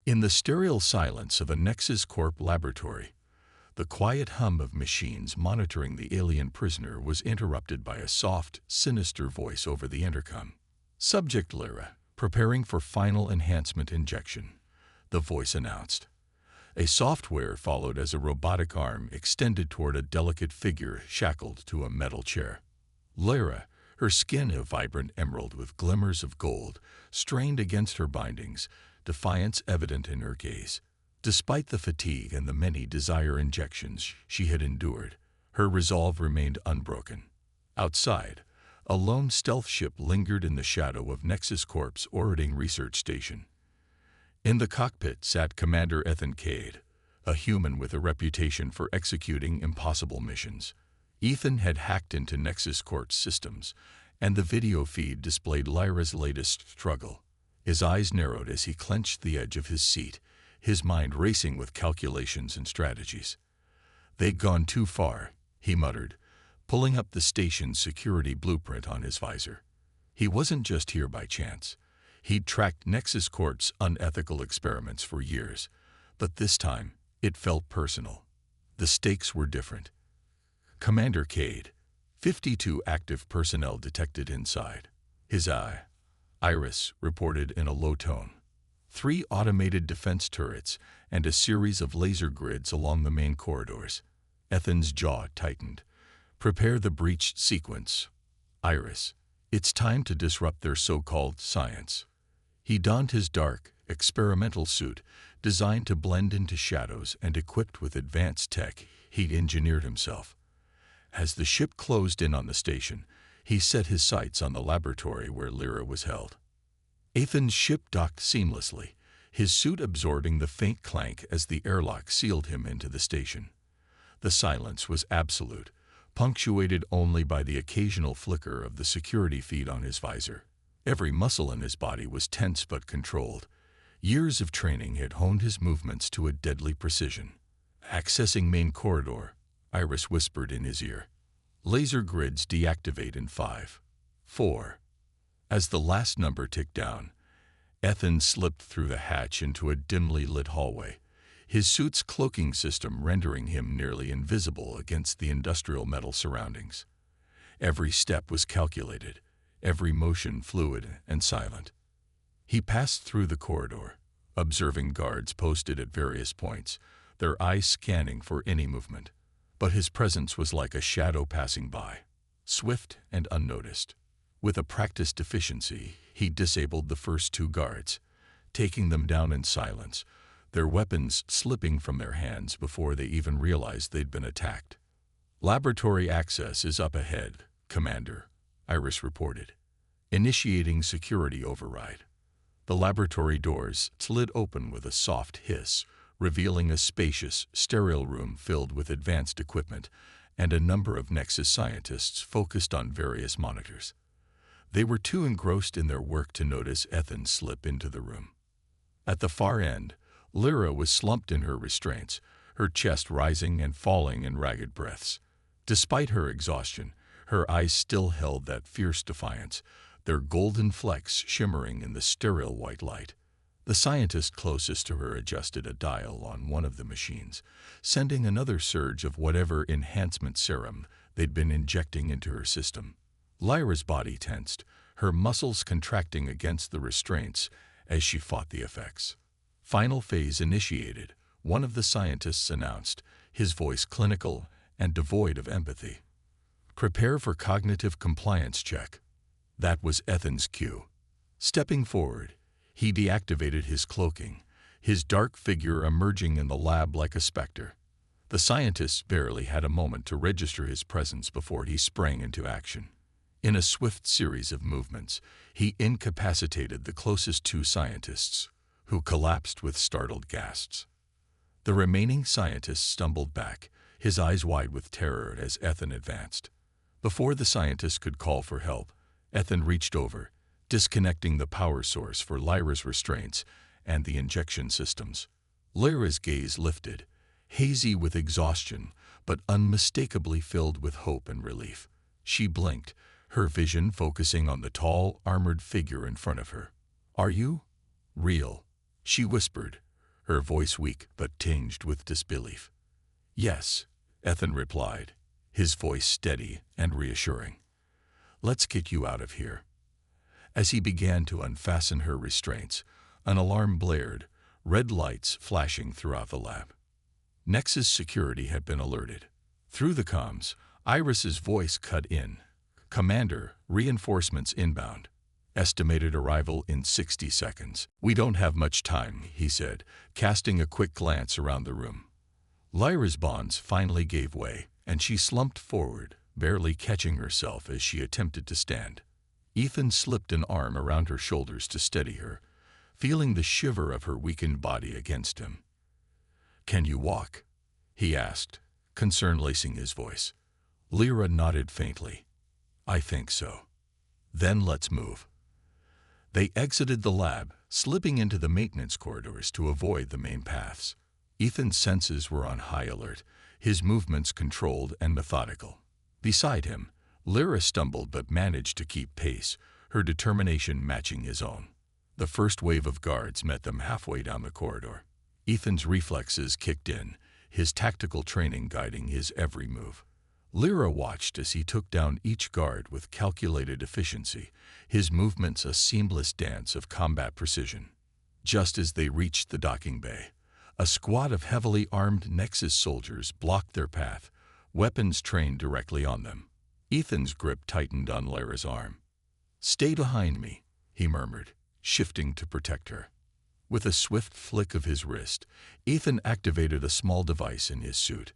In the sterile silence of a Nexus Corp laboratory, the quiet hum of machines monitoring the alien prisoner was interrupted by a soft, sinister voice over the intercom. "Subject Lyra, preparing for final enhancement injection," the voice announced. A software followed as a robotic arm extended toward a delicate figure shackled to a metal chair. Lyra, her skin a vibrant emerald with glimmers of gold, strained against her bindings, defiance evident in her gaze. Despite the fatigue and the many desire injections she had endured, her resolve remained unbroken. Outside, a lone stealth ship lingered in the shadow of Nexus Corp's orbiting research station. In the cockpit sat Commander Ethan Cade, a human with a reputation for executing impossible missions. Ethan had hacked into Nexus Corp's systems, and the video feed displayed Lyra's latest struggle. His eyes narrowed as he clenched the edge of his seat, his mind racing with calculations and strategies. "They'd gone too far," he muttered, pulling up the station's security blueprint on his visor. He wasn't just here by chance. He'd tracked Nexus Corp's unethical experiments for years, but this time it felt personal. The stakes were different. "Commander Cade, 52 active personnel detected inside." His iris reported in a low tone. 3 automated defense turrets and a series of laser grids along the main corridors. Ethan's jaw tightened. "Prepare the breach sequence. Iris, it's time to disrupt their so-called science." He donned his dark, experimental suit, designed to blend into shadows and equipped with advanced tech he'd engineered himself. As the ship closed in on the station, he set his sights on the laboratory where Lyra was held. Ethan's ship docked seamlessly, his suit absorbing the faint clank as the airlock sealed him into the station. The silence was absolute, punctuated only by the occasional flicker of the security feed on his visor. Every muscle in his body was tense but controlled. Years of training had honed his movements to a deadly precision. "Accessing main corridor," Iris whispered in his ear. "Laser grids deactivate in 5, 4. As the last number ticked down, Ethan slipped through the hatch into a dimly lit hallway, his suit's cloaking system rendering him nearly invisible against the industrial metal surroundings. Every step was calculated, every motion fluid and silent. He passed through the corridor, observing guards posted at various points, their eyes scanning for any movement. But his presence was like a shadow passing by, swift and unnoticed. With a practiced efficiency, he disabled the first 2 guards, taking them down in silence, their weapons slipping from their hands before they even realized they'd been attacked. "Laboratory access is up ahead, Commander," Iris reported, initiating security override. The laboratory doors slid open with a soft hiss, revealing a spacious, sterile room filled with advanced equipment and a number of Nexus scientists focused on various monitors. They were too engrossed in their work to notice Ethan slip into the room. At the far end, Lyra was slumped in her restraints, her chest rising and falling in ragged breaths. Despite her exhaustion, her eyes still held that fierce defiance, their golden flecks shimmering in the sterile white light. The scientist closest to her adjusted a dial on one of the machines, sending another surge of whatever enhancement serum they'd been injecting into her system. Lyra's body tensed, her muscles contracting against the restraints as she fought the effects. "Final phase initiated," one of the scientists announced, his voice clinical and devoid of empathy. "Prepare for cognitive compliance check." That was Ethan's cue. Stepping forward, he deactivated his cloaking, his dark figure emerging in the lab like a specter. The scientist barely had a moment to register his presence before he sprang into action. In a swift series of movements, he incapacitated the closest 2 scientists, who collapsed with startled gasps. The remaining scientist stumbled back, his eyes wide with terror as Ethan advanced. Before the scientist could call for help, Ethan reached over, disconnecting the power source for Lyra's restraints and the injection systems. Lyra's gaze lifted, hazy with exhaustion, but unmistakably filled with hope and relief. She blinked, her vision focusing on the tall, armored figure in front of her. "Are you real?" she whispered, her voice weak but tinged with disbelief. "Yes," Ethan replied, his voice steady and reassuring. "Let's get you out of here." As he began to unfasten her restraints, an alarm blared, red lights flashing throughout the lab. Nexus security had been alerted. Through the comms, Iris's voice cut in. "Commander, reinforcements inbound. Estimated arrival in 60 seconds. We don't have much time," he said, casting a quick glance around the room. Lyra's bonds finally gave way, and she slumped forward, barely catching herself as she attempted to stand. Ethan slipped an arm around her shoulders to steady her, feeling the shiver of her weakened body against him. "Can you walk?" he asked, concern lacing his voice. Lyra nodded faintly. "I think so." "Then let's move." They exited the lab, slipping into the maintenance corridors to avoid the main paths. Ethan's senses were on high alert, his movements controlled and methodical. Beside him, Lyra stumbled but managed to keep pace, her determination matching his own. The first wave of guards met them halfway down the corridor. Ethan's reflexes kicked in, his tactical training guiding his every move. Lyra watched as he took down each guard with calculated efficiency, his movements a seamless dance of combat precision. Just as they reached the docking bay, a squad of heavily armed Nexus soldiers blocked their path, weapons trained directly on them. Ethan's grip tightened on Lyra's arm. "Stay behind me," he murmured, shifting to protect her. With a swift flick of his wrist, Ethan activated a small device in his suit.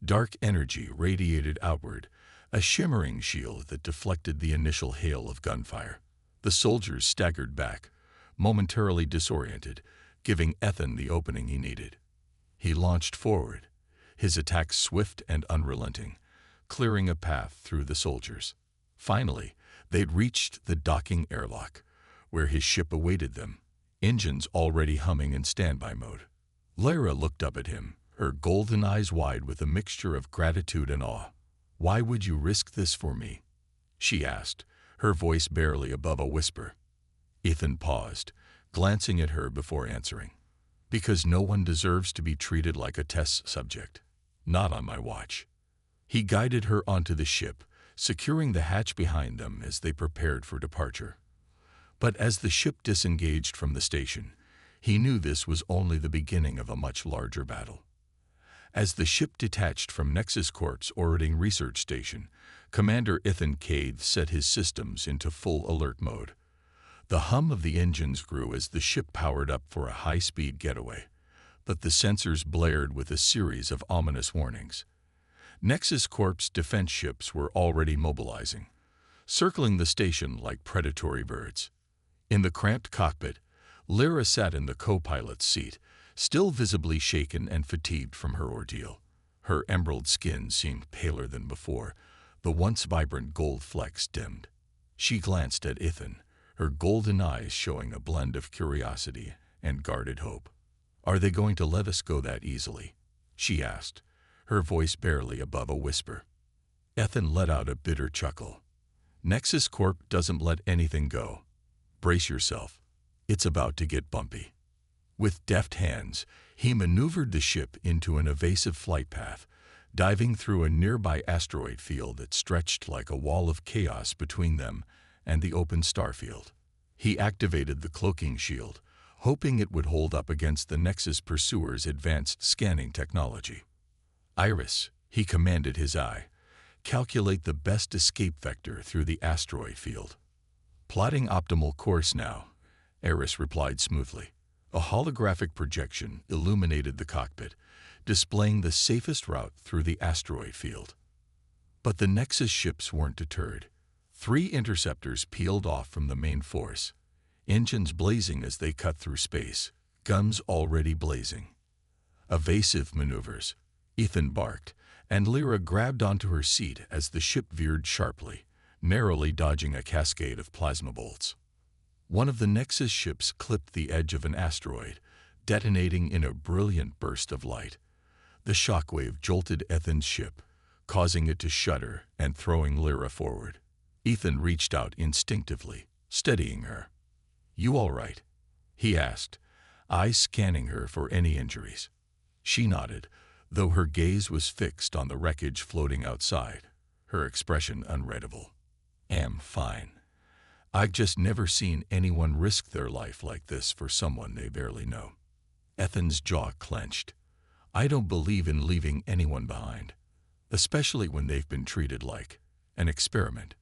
Dark energy radiated outward, a shimmering shield that deflected the initial hail of gunfire. The soldiers staggered back, momentarily disoriented, giving Ethan the opening he needed. He launched forward, his attack swift and unrelenting, clearing a path through the soldiers. Finally, they'd reached the docking airlock, where his ship awaited them, engines already humming in standby mode. Lyra looked up at him, her golden eyes wide with a mixture of gratitude and awe. "Why would you risk this for me?" she asked, her voice barely above a whisper. Ethan paused, glancing at her before answering. "Because no one deserves to be treated like a test subject. Not on my watch." He guided her onto the ship, securing the hatch behind them as they prepared for departure. But as the ship disengaged from the station, he knew this was only the beginning of a much larger battle. As the ship detached from Nexus Corp's orbiting research station, Commander Ethan Cade set his systems into full alert mode. The hum of the engines grew as the ship powered up for a high-speed getaway, but the sensors blared with a series of ominous warnings. Nexus Corp's defense ships were already mobilizing, circling the station like predatory birds. In the cramped cockpit, Lyra sat in the co-pilot's seat, still visibly shaken and fatigued from her ordeal. Her emerald skin seemed paler than before, the once vibrant gold flecks dimmed. She glanced at Ethan, her golden eyes showing a blend of curiosity and guarded hope. "Are they going to let us go that easily?" she asked, her voice barely above a whisper. Ethan let out a bitter chuckle. "Nexus Corp doesn't let anything go. Brace yourself. It's about to get bumpy." With deft hands, he maneuvered the ship into an evasive flight path, diving through a nearby asteroid field that stretched like a wall of chaos between them and the open starfield. He activated the cloaking shield, hoping it would hold up against the Nexus pursuer's advanced scanning technology. "Iris," he commanded his eye, "calculate the best escape vector through the asteroid field." "Plotting optimal course now," Iris replied smoothly. A holographic projection illuminated the cockpit, displaying the safest route through the asteroid field. But the Nexus ships weren't deterred. 3 interceptors peeled off from the main force, engines blazing as they cut through space, guns already blazing. "Evasive maneuvers," Ethan barked, and Lyra grabbed onto her seat as the ship veered sharply, narrowly dodging a cascade of plasma bolts. One of the Nexus ships clipped the edge of an asteroid, detonating in a brilliant burst of light. The shockwave jolted Ethan's ship, causing it to shudder and throwing Lyra forward. Ethan reached out instinctively, steadying her. "You all right?" he asked, eyes scanning her for any injuries. She nodded, though her gaze was fixed on the wreckage floating outside, her expression unreadable. "Am fine. I've just never seen anyone risk their life like this for someone they barely know." Ethan's jaw clenched. "I don't believe in leaving anyone behind, especially when they've been treated like an experiment."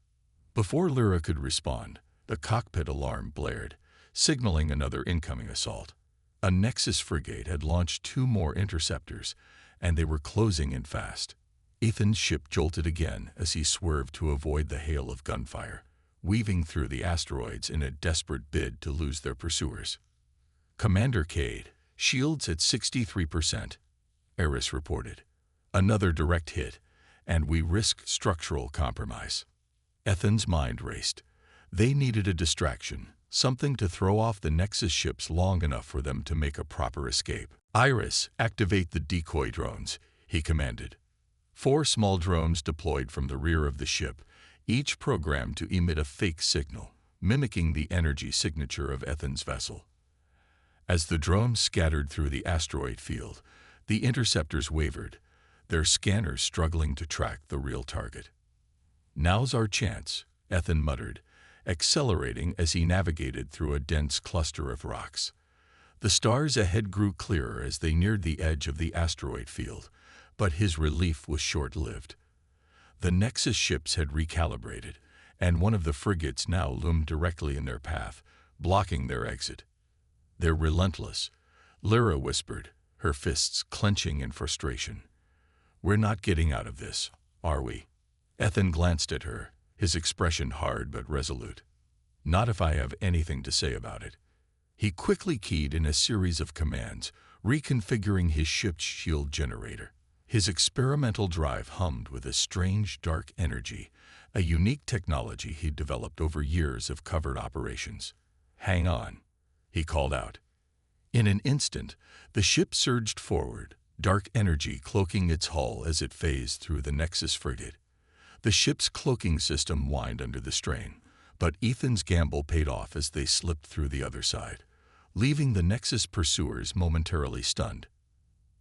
Before Lyra could respond, the cockpit alarm blared, signaling another incoming assault. A Nexus frigate had launched 2 more interceptors, and they were closing in fast. Ethan's ship jolted again as he swerved to avoid the hail of gunfire, weaving through the asteroids in a desperate bid to lose their pursuers. "Commander Cade, shields at 63%, Eris reported. "Another direct hit, and we risk structural compromise." Ethan's mind raced. They needed a distraction, something to throw off the Nexus ships long enough for them to make a proper escape. "Iris, activate the decoy drones," he commanded. 4 small drones deployed from the rear of the ship, each programmed to emit a fake signal, mimicking the energy signature of Ethan's vessel. As the drones scattered through the asteroid field, the interceptors wavered, their scanners struggling to track the real target. "Now's our chance," Ethan muttered, accelerating as he navigated through a dense cluster of rocks. The stars ahead grew clearer as they neared the edge of the asteroid field, but his relief was short-lived. The Nexus ships had recalibrated, and one of the frigates now loomed directly in their path, blocking their exit. "They're relentless," Lyra whispered, her fists clenching in frustration. "We're not getting out of this, are we?" Ethan glanced at her, his expression hard but resolute. "Not if I have anything to say about it." He quickly keyed in a series of commands, reconfiguring his ship's shield generator. His experimental drive hummed with a strange dark energy, a unique technology he'd developed over years of covert operations. "Hang on," he called out. In an instant, the ship surged forward, dark energy cloaking its hull as it phased through the Nexus frigate. The ship's cloaking system whined under the strain, but Ethan's gamble paid off as they slipped through the other side, leaving the Nexus pursuers momentarily stunned.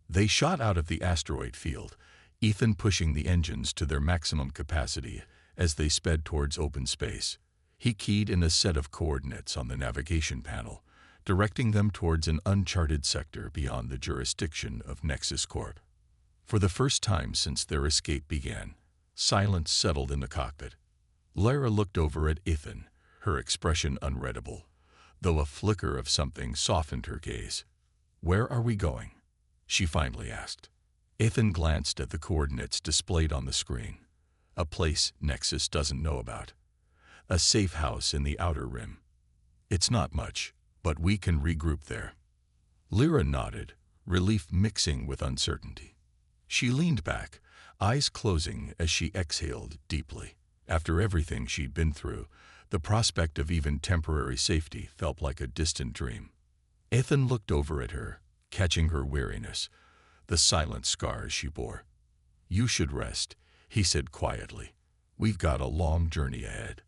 They shot out of the asteroid field, Ethan pushing the engines to their maximum capacity as they sped towards open space. He keyed in a set of coordinates on the navigation panel, directing them towards an uncharted sector beyond the jurisdiction of Nexus Corp. For the first time since their escape began, silence settled in the cockpit. Lyra looked over at Ethan, her expression unreadable, though a flicker of something softened her gaze. "Where are we going?" she finally asked. Ethan glanced at the coordinates displayed on the screen. "A place Nexus doesn't know about. A safe house in the outer rim. It's not much, but we can regroup there." Lyra nodded, relief mixing with uncertainty. She leaned back, eyes closing as she exhaled deeply. After everything she'd been through, the prospect of even temporary safety felt like a distant dream. Ethan looked over at her, catching her weariness, the silent scars she bore. "You should rest," he said quietly. "We've got a long journey ahead."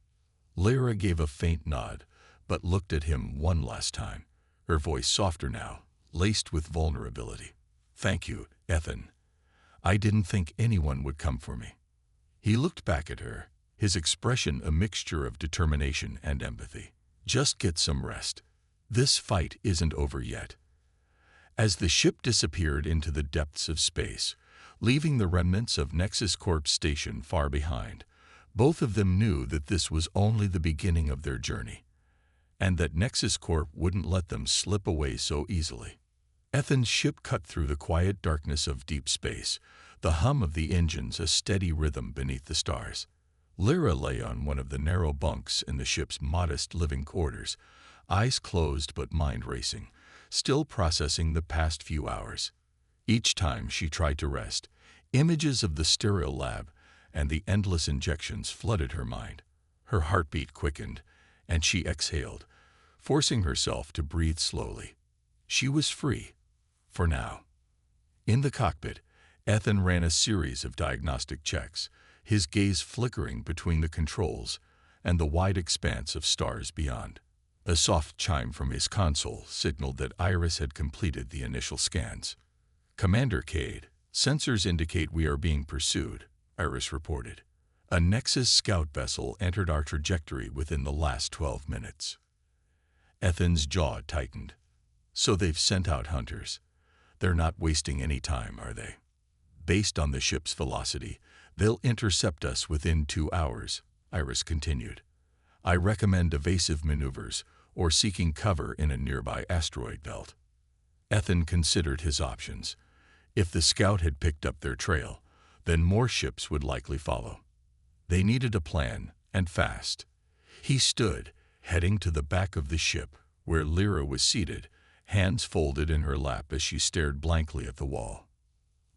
Lyra gave a faint nod, but looked at him one last time, her voice softer now, laced with vulnerability. "Thank you, Ethan. I didn't think anyone would come for me." He looked back at her, his expression a mixture of determination and empathy. "Just get some rest. This fight isn't over yet." As the ship disappeared into the depths of space, leaving the remnants of Nexus Corp's station far behind, both of them knew that this was only the beginning of their journey, and that Nexus Corp wouldn't let them slip away so easily. Ethan's ship cut through the quiet darkness of deep space, the hum of the engines a steady rhythm beneath the stars. Lyra lay on one of the narrow bunks in the ship's modest living quarters, eyes closed but mind racing, still processing the past few hours. Each time she tried to rest, images of the sterile lab and the endless injections flooded her mind. Her heartbeat quickened, and she exhaled, forcing herself to breathe slowly. She was free, for now. In the cockpit, Ethan ran a series of diagnostic checks, his gaze flickering between the controls and the wide expanse of stars beyond. A soft chime from his console signaled that Iris had completed the initial scans. "Commander Cade, sensors indicate we are being pursued," Iris reported. "A Nexus scout vessel entered our trajectory within the last 12 minutes." Ethan's jaw tightened. "So they've sent out hunters. They're not wasting any time, are they? Based on the ship's velocity, they'll intercept us within 2 hours," Iris continued. "I recommend evasive maneuvers or seeking cover in a nearby asteroid belt." Ethan considered his options. If the scout had picked up their trail, then more ships would likely follow. They needed a plan, and fast. He stood, heading to the back of the ship, where Lyra was seated, hands folded in her lap as she stared blankly at the wall.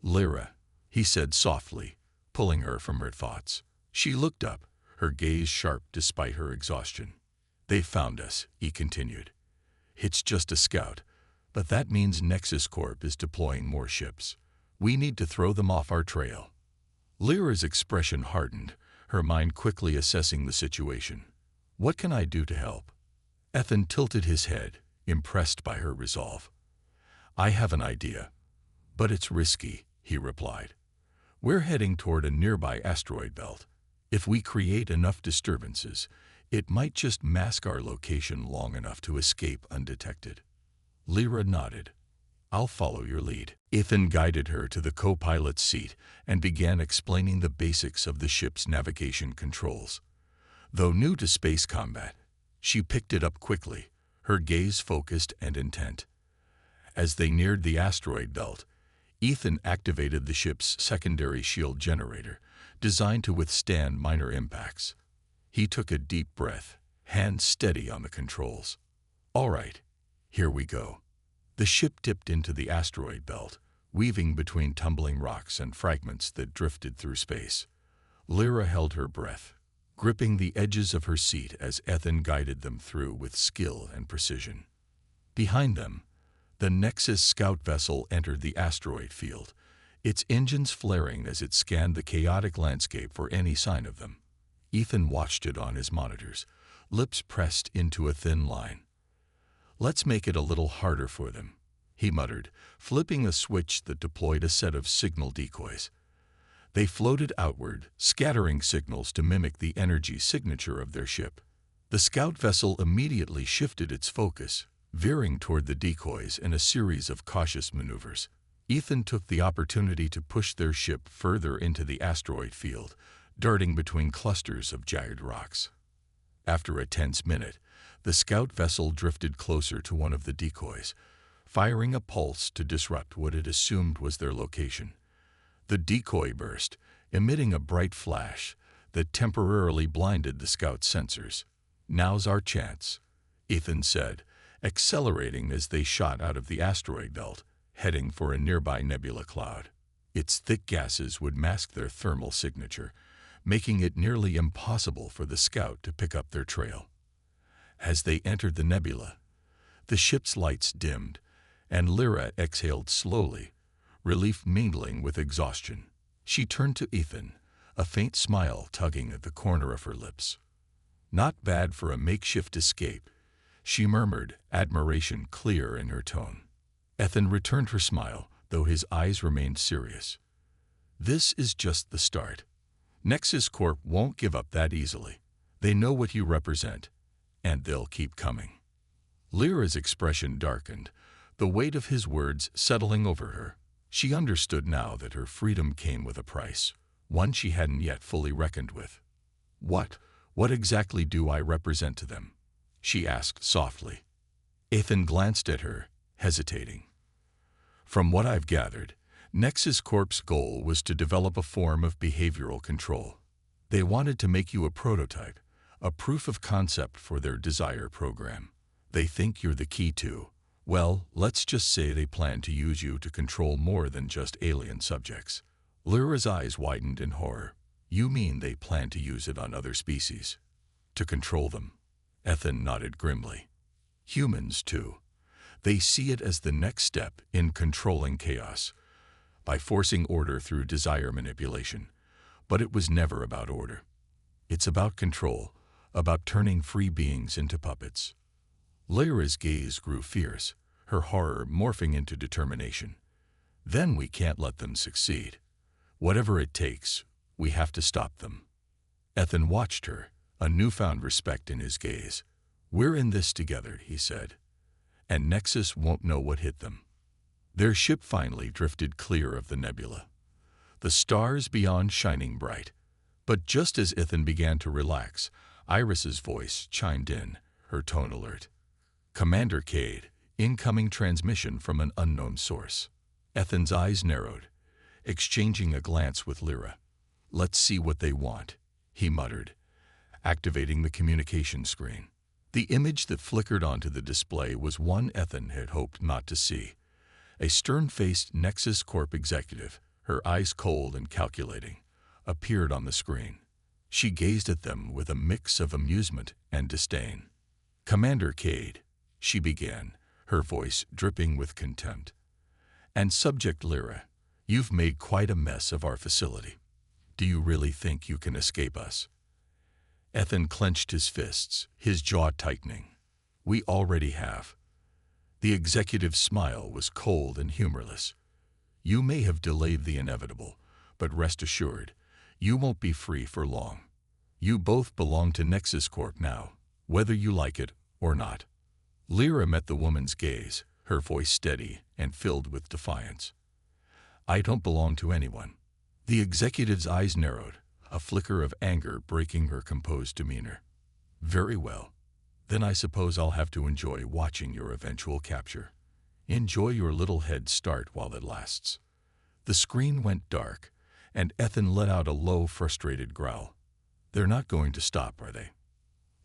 "Lyra," he said softly, pulling her from her thoughts. She looked up, her gaze sharp despite her exhaustion. "They found us," he continued. "It's just a scout, but that means Nexus Corp is deploying more ships. We need to throw them off our trail." Lyra's expression hardened, her mind quickly assessing the situation. "What can I do to help?" Ethan tilted his head, impressed by her resolve. "I have an idea, but it's risky," he replied. "We're heading toward a nearby asteroid belt. If we create enough disturbances, it might just mask our location long enough to escape undetected." Lyra nodded. "I'll follow your lead." Ethan guided her to the co-pilot's seat and began explaining the basics of the ship's navigation controls. Though new to space combat, she picked it up quickly, her gaze focused and intent. As they neared the asteroid belt, Ethan activated the ship's secondary shield generator, designed to withstand minor impacts. He took a deep breath, hands steady on the controls. "All right, here we go." The ship dipped into the asteroid belt, weaving between tumbling rocks and fragments that drifted through space. Lyra held her breath, gripping the edges of her seat as Ethan guided them through with skill and precision. Behind them, the Nexus scout vessel entered the asteroid field, its engines flaring as it scanned the chaotic landscape for any sign of them. Ethan watched it on his monitors, lips pressed into a thin line. "Let's make it a little harder for them," he muttered, flipping a switch that deployed a set of signal decoys. They floated outward, scattering signals to mimic the energy signature of their ship. The scout vessel immediately shifted its focus, veering toward the decoys in a series of cautious maneuvers. Ethan took the opportunity to push their ship further into the asteroid field, darting between clusters of jagged rocks. After a tense minute, the scout vessel drifted closer to one of the decoys, firing a pulse to disrupt what it assumed was their location. The decoy burst, emitting a bright flash that temporarily blinded the scout's sensors. "Now's our chance," Ethan said, accelerating as they shot out of the asteroid belt, heading for a nearby nebula cloud. Its thick gases would mask their thermal signature, making it nearly impossible for the scout to pick up their trail. As they entered the nebula, the ship's lights dimmed, and Lyra exhaled slowly, relief mingling with exhaustion. She turned to Ethan, a faint smile tugging at the corner of her lips. "Not bad for a makeshift escape," she murmured, admiration clear in her tone. Ethan returned her smile, though his eyes remained serious. "This is just the start. Nexus Corp won't give up that easily. They know what you represent, and they'll keep coming." Lyra's expression darkened, the weight of his words settling over her. She understood now that her freedom came with a price, one she hadn't yet fully reckoned with. What exactly do I represent to them?" she asked softly. Ethan glanced at her, hesitating. "From what I've gathered, Nexus Corp's goal was to develop a form of behavioral control. They wanted to make you a prototype, a proof of concept for their Desire program. They think you're the key to, well, let's just say they plan to use you to control more than just alien subjects." Lyra's eyes widened in horror. "You mean they plan to use it on other species? To control them?" Ethan nodded grimly. "Humans, too. They see it as the next step in controlling chaos, by forcing order through desire manipulation. But it was never about order. It's about control, about turning free beings into puppets." Lyra's gaze grew fierce, her horror morphing into determination. Then we can't let them succeed. Whatever it takes, we have to stop them. Ethan watched her, a newfound respect in his gaze. We're in this together, he said. And Nexus won't know what hit them. Their ship finally drifted clear of the nebula, the stars beyond shining bright. But just as Ethan began to relax, Iris's voice chimed in, her tone alert. Commander Cade, incoming transmission from an unknown source. Ethan's eyes narrowed, exchanging a glance with Lyra. Let's see what they want, he muttered, activating the communication screen. The image that flickered onto the display was one Ethan had hoped not to see. A stern-faced Nexus Corp executive, her eyes cold and calculating, appeared on the screen. She gazed at them with a mix of amusement and disdain. Commander Cade, she began, her voice dripping with contempt. And Subject Lyra, you've made quite a mess of our facility. Do you really think you can escape us? Ethan clenched his fists, his jaw tightening. We already have. The executive's smile was cold and humorless. You may have delayed the inevitable, but rest assured, you won't be free for long. You both belong to Nexus Corp now, whether you like it or not. Lyra met the woman's gaze, her voice steady and filled with defiance. I don't belong to anyone. The executive's eyes narrowed, a flicker of anger breaking her composed demeanor. Very well. Then I suppose I'll have to enjoy watching your eventual capture. Enjoy your little head start while it lasts. The screen went dark, and Ethan let out a low, frustrated growl. They're not going to stop, are they?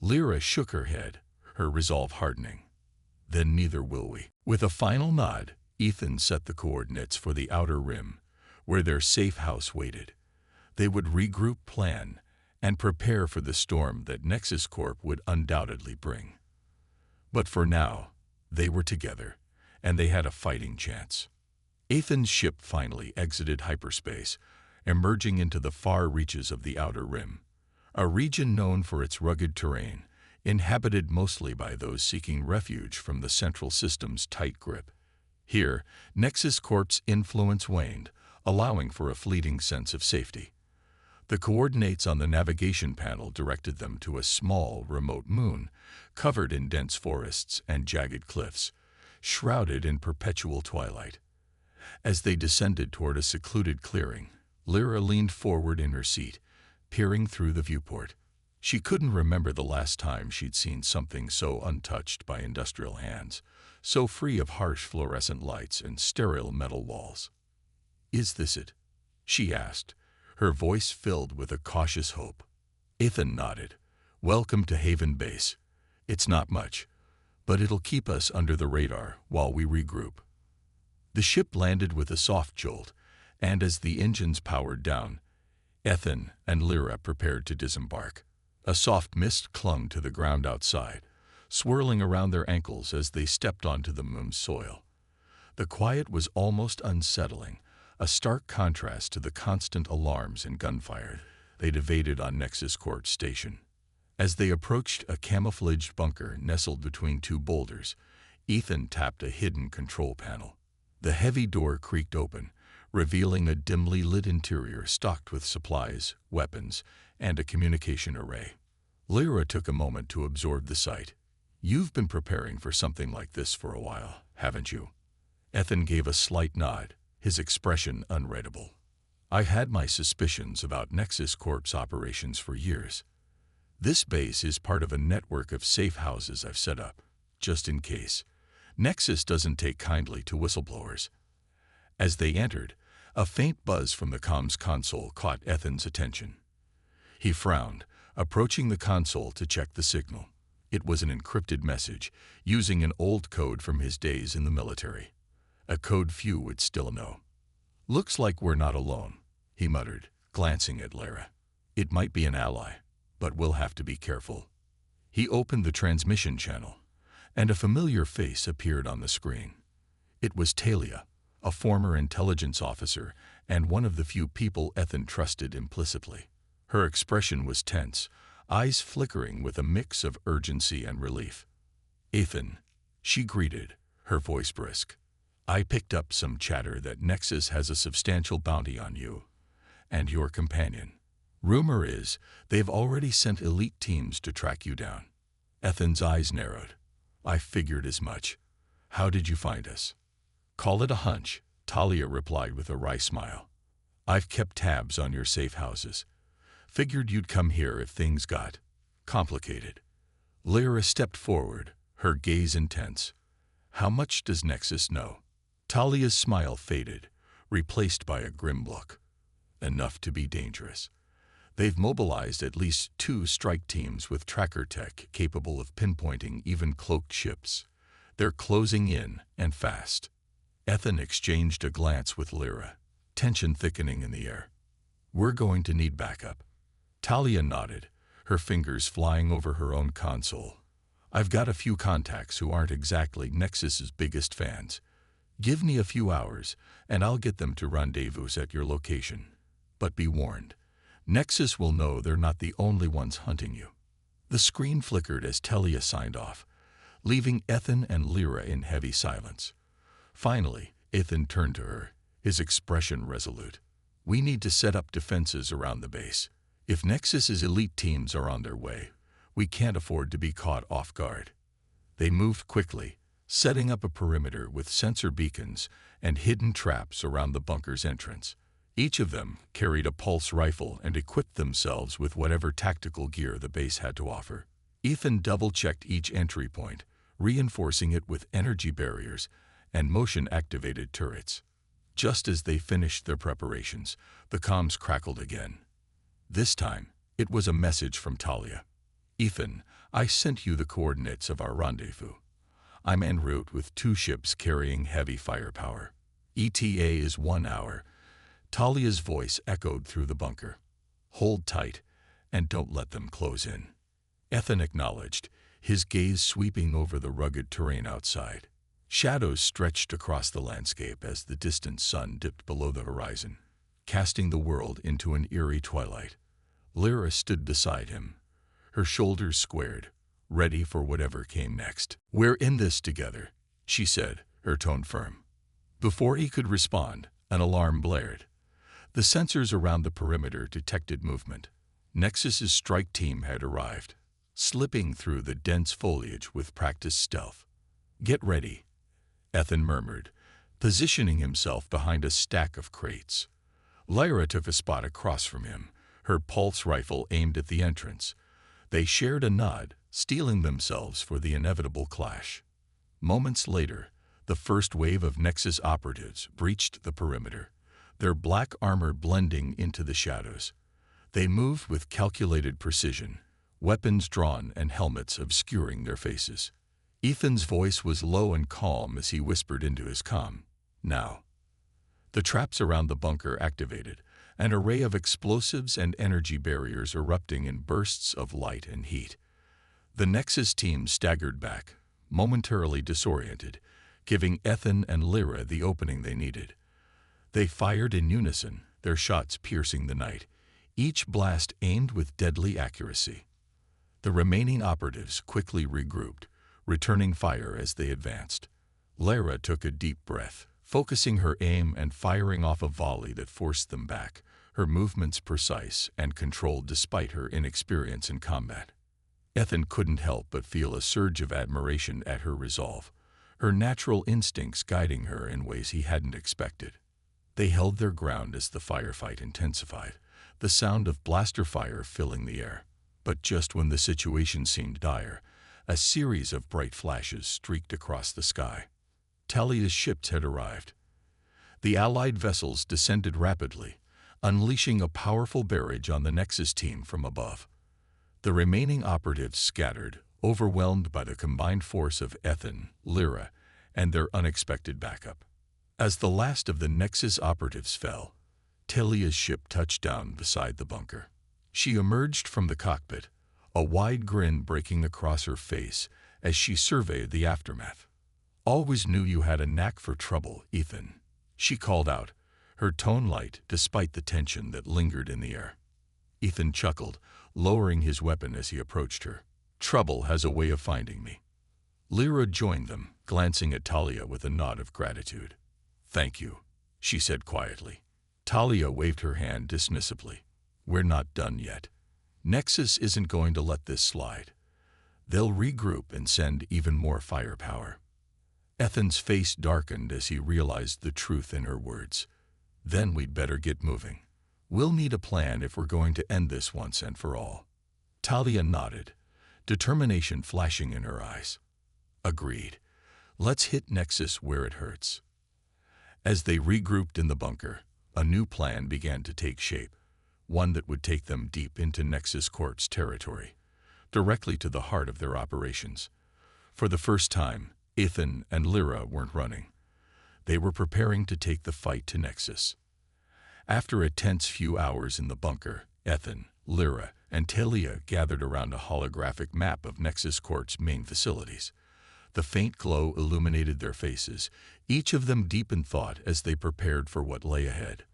Lyra shook her head, her resolve hardening. Then neither will we. With a final nod, Ethan set the coordinates for the outer rim, where their safe house waited. They would regroup, plan, and prepare for the storm that Nexus Corp would undoubtedly bring. But for now, they were together, and they had a fighting chance. Ethan's ship finally exited hyperspace, emerging into the far reaches of the outer rim, a region known for its rugged terrain, inhabited mostly by those seeking refuge from the Central System's tight grip. Here, Nexus Corp's influence waned, allowing for a fleeting sense of safety. The coordinates on the navigation panel directed them to a small, remote moon, covered in dense forests and jagged cliffs, shrouded in perpetual twilight. As they descended toward a secluded clearing, Lyra leaned forward in her seat, peering through the viewport. She couldn't remember the last time she'd seen something so untouched by industrial hands, so free of harsh fluorescent lights and sterile metal walls. Is this it? She asked, her voice filled with a cautious hope. Ethan nodded. Welcome to Haven Base. It's not much, but it'll keep us under the radar while we regroup. The ship landed with a soft jolt, and as the engines powered down, Ethan and Lyra prepared to disembark. A soft mist clung to the ground outside, swirling around their ankles as they stepped onto the moon's soil. The quiet was almost unsettling, a stark contrast to the constant alarms and gunfire they'd evaded on Nexus Court Station. As they approached a camouflaged bunker nestled between two boulders, Ethan tapped a hidden control panel. The heavy door creaked open, revealing a dimly lit interior stocked with supplies, weapons, and a communication array. Lyra took a moment to absorb the sight. You've been preparing for something like this for a while, haven't you? Ethan gave a slight nod, his expression unreadable. I had my suspicions about Nexus Corp's operations for years. This base is part of a network of safe houses I've set up, just in case. Nexus doesn't take kindly to whistleblowers. As they entered, a faint buzz from the comms console caught Ethan's attention. He frowned, approaching the console to check the signal. It was an encrypted message, using an old code from his days in the military. A code few would still know. Looks like we're not alone, he muttered, glancing at Lyra. It might be an ally, but we'll have to be careful. He opened the transmission channel, and a familiar face appeared on the screen. It was Talia, a former intelligence officer and one of the few people Ethan trusted implicitly. Her expression was tense, eyes flickering with a mix of urgency and relief. Ethan, she greeted, her voice brisk. I picked up some chatter that Nexus has a substantial bounty on you and your companion. Rumor is they've already sent elite teams to track you down. Ethan's eyes narrowed. I figured as much. How did you find us? Call it a hunch, Talia replied with a wry smile. I've kept tabs on your safe houses. Figured you'd come here if things got complicated. Lyra stepped forward, her gaze intense. How much does Nexus know? Talia's smile faded, replaced by a grim look. Enough to be dangerous. They've mobilized at least 2 strike teams with tracker tech capable of pinpointing even cloaked ships. They're closing in, and fast. Ethan exchanged a glance with Lyra, tension thickening in the air. We're going to need backup. Talia nodded, her fingers flying over her own console. I've got a few contacts who aren't exactly Nexus's biggest fans. Give me a few hours, and I'll get them to rendezvous at your location. But be warned, Nexus will know they're not the only ones hunting you. The screen flickered as Talia signed off, leaving Ethan and Lyra in heavy silence. Finally, Ethan turned to her, his expression resolute. We need to set up defenses around the base. If Nexus's elite teams are on their way, we can't afford to be caught off guard. They moved quickly, setting up a perimeter with sensor beacons and hidden traps around the bunker's entrance. Each of them carried a pulse rifle and equipped themselves with whatever tactical gear the base had to offer. Ethan double-checked each entry point, reinforcing it with energy barriers and motion-activated turrets. Just as they finished their preparations, the comms crackled again. This time, it was a message from Talia. Ethan, I sent you the coordinates of our rendezvous. I'm en route with 2 ships carrying heavy firepower. ETA is 1 hour. Talia's voice echoed through the bunker. Hold tight, and don't let them close in. Ethan acknowledged, his gaze sweeping over the rugged terrain outside. Shadows stretched across the landscape as the distant sun dipped below the horizon, casting the world into an eerie twilight. Lyra stood beside him, her shoulders squared, ready for whatever came next. We're in this together, she said, her tone firm. Before he could respond, an alarm blared. The sensors around the perimeter detected movement. Nexus's strike team had arrived, slipping through the dense foliage with practiced stealth. Get ready, Ethan murmured, positioning himself behind a stack of crates. Lyra took a spot across from him, her pulse rifle aimed at the entrance. They shared a nod, steeling themselves for the inevitable clash. Moments later, the first wave of Nexus operatives breached the perimeter, their black armor blending into the shadows. They moved with calculated precision, weapons drawn and helmets obscuring their faces. Ethan's voice was low and calm as he whispered into his comm. Now. The traps around the bunker activated, an array of explosives and energy barriers erupting in bursts of light and heat. The Nexus team staggered back, momentarily disoriented, giving Ethan and Lyra the opening they needed. They fired in unison, their shots piercing the night, each blast aimed with deadly accuracy. The remaining operatives quickly regrouped, returning fire as they advanced. Lyra took a deep breath, focusing her aim and firing off a volley that forced them back, her movements precise and controlled despite her inexperience in combat. Ethan couldn't help but feel a surge of admiration at her resolve, her natural instincts guiding her in ways he hadn't expected. They held their ground as the firefight intensified, the sound of blaster fire filling the air. But just when the situation seemed dire, a series of bright flashes streaked across the sky. Talia's ships had arrived. The Allied vessels descended rapidly, unleashing a powerful barrage on the Nexus team from above. The remaining operatives scattered, overwhelmed by the combined force of Ethan, Lyra, and their unexpected backup. As the last of the Nexus operatives fell, Talia's ship touched down beside the bunker. She emerged from the cockpit, a wide grin breaking across her face as she surveyed the aftermath. Always knew you had a knack for trouble, Ethan, she called out, her tone light despite the tension that lingered in the air. Ethan chuckled, lowering his weapon as he approached her. Trouble has a way of finding me. Lyra joined them, glancing at Talia with a nod of gratitude. "Thank you," she said quietly. Talia waved her hand dismissively. "We're not done yet. Nexus isn't going to let this slide. They'll regroup and send even more firepower." Ethan's face darkened as he realized the truth in her words. "Then we'd better get moving. We'll need a plan if we're going to end this once and for all." Talia nodded, determination flashing in her eyes. "Agreed. Let's hit Nexus where it hurts." As they regrouped in the bunker, a new plan began to take shape, one that would take them deep into Nexus Corp's territory, directly to the heart of their operations. For the first time, Ethan and Lyra weren't running. They were preparing to take the fight to Nexus. After a tense few hours in the bunker, Ethan, Lyra, and Talia gathered around a holographic map of Nexus Corp's main facilities. The faint glow illuminated their faces, each of them deep in thought as they prepared for what lay ahead.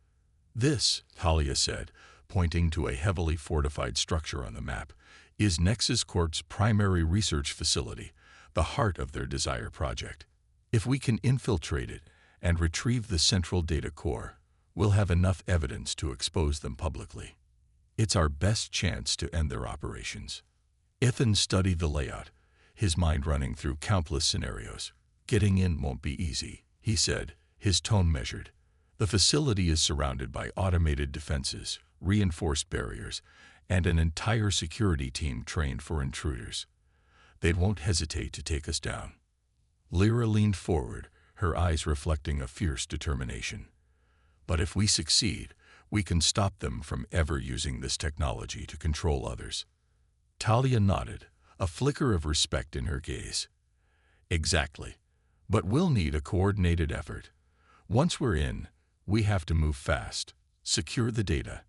"This," Talia said, pointing to a heavily fortified structure on the map, "is Nexus Corp's primary research facility, the heart of their Desire project. If we can infiltrate it and retrieve the central data core, we'll have enough evidence to expose them publicly. It's our best chance to end their operations." Ethan studied the layout, his mind running through countless scenarios. "Getting in won't be easy," he said, his tone measured. "The facility is surrounded by automated defenses, reinforced barriers, and an entire security team trained for intruders. They won't hesitate to take us down." Lyra leaned forward, her eyes reflecting a fierce determination. "But if we succeed, we can stop them from ever using this technology to control others." Talia nodded, a flicker of respect in her gaze. "Exactly. But we'll need a coordinated effort. Once we're in, we have to move fast, secure the data,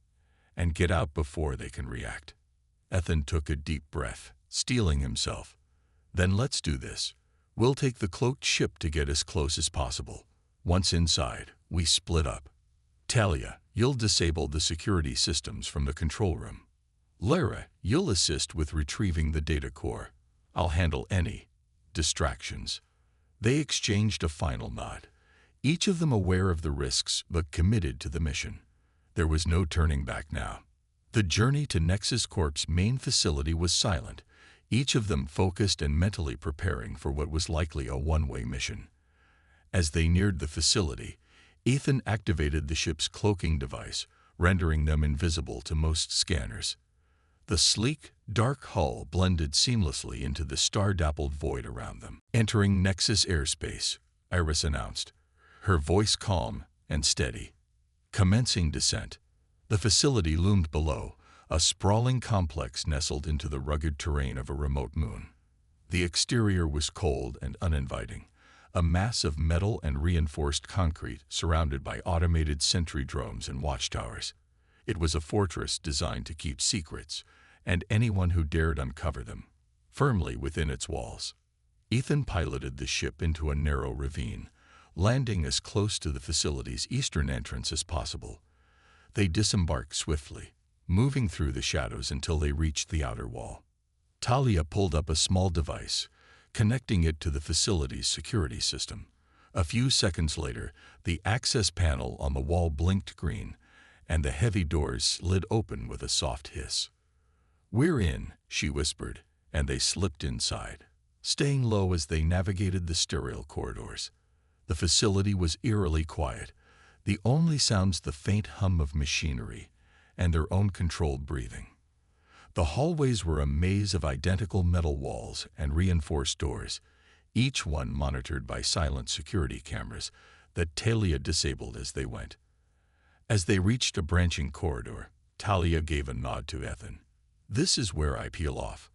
and get out before they can react." Ethan took a deep breath, steeling himself. "Then let's do this. We'll take the cloaked ship to get as close as possible. Once inside, we split up. Talia, you'll disable the security systems from the control room. Lyra, you'll assist with retrieving the data core. I'll handle any distractions." They exchanged a final nod, each of them aware of the risks but committed to the mission. There was no turning back now. The journey to Nexus Corp's main facility was silent, each of them focused and mentally preparing for what was likely a one-way mission. As they neared the facility, Ethan activated the ship's cloaking device, rendering them invisible to most scanners. The sleek, dark hull blended seamlessly into the star-dappled void around them. "Entering Nexus airspace," Iris announced, her voice calm and steady. Commencing descent. The facility loomed below, a sprawling complex nestled into the rugged terrain of a remote moon. The exterior was cold and uninviting, a mass of metal and reinforced concrete surrounded by automated sentry drones and watchtowers. It was a fortress designed to keep secrets, and anyone who dared uncover them, firmly within its walls. Ethan piloted the ship into a narrow ravine, landing as close to the facility's eastern entrance as possible. They disembarked swiftly, moving through the shadows until they reached the outer wall. Talia pulled up a small device, connecting it to the facility's security system. A few seconds later, the access panel on the wall blinked green, and the heavy doors slid open with a soft hiss. "We're in," she whispered, and they slipped inside, staying low as they navigated the sterile corridors. The facility was eerily quiet, the only sounds the faint hum of machinery and their own controlled breathing. The hallways were a maze of identical metal walls and reinforced doors, each one monitored by silent security cameras that Talia disabled as they went. As they reached a branching corridor, Talia gave a nod to Ethan. "This is where I peel off.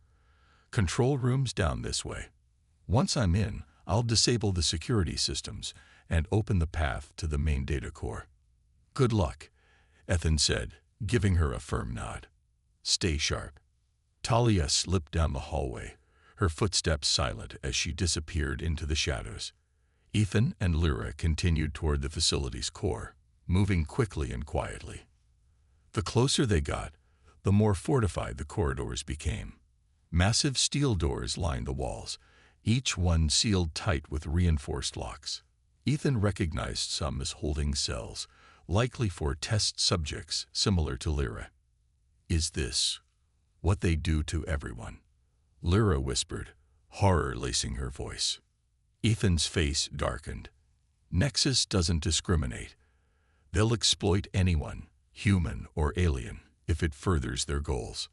Control room's down this way. Once I'm in, I'll disable the security systems and open the path to the main data core." "Good luck," Ethan said, giving her a firm nod. "Stay sharp." Talia slipped down the hallway, her footsteps silent as she disappeared into the shadows. Ethan and Lyra continued toward the facility's core, moving quickly and quietly. The closer they got, the more fortified the corridors became. Massive steel doors lined the walls, each one sealed tight with reinforced locks. Ethan recognized some as holding cells, likely for test subjects similar to Lyra. "Is this what they do to everyone?" Lyra whispered, horror lacing her voice. Ethan's face darkened. "Nexus doesn't discriminate. They'll exploit anyone, human or alien, if it furthers their goals."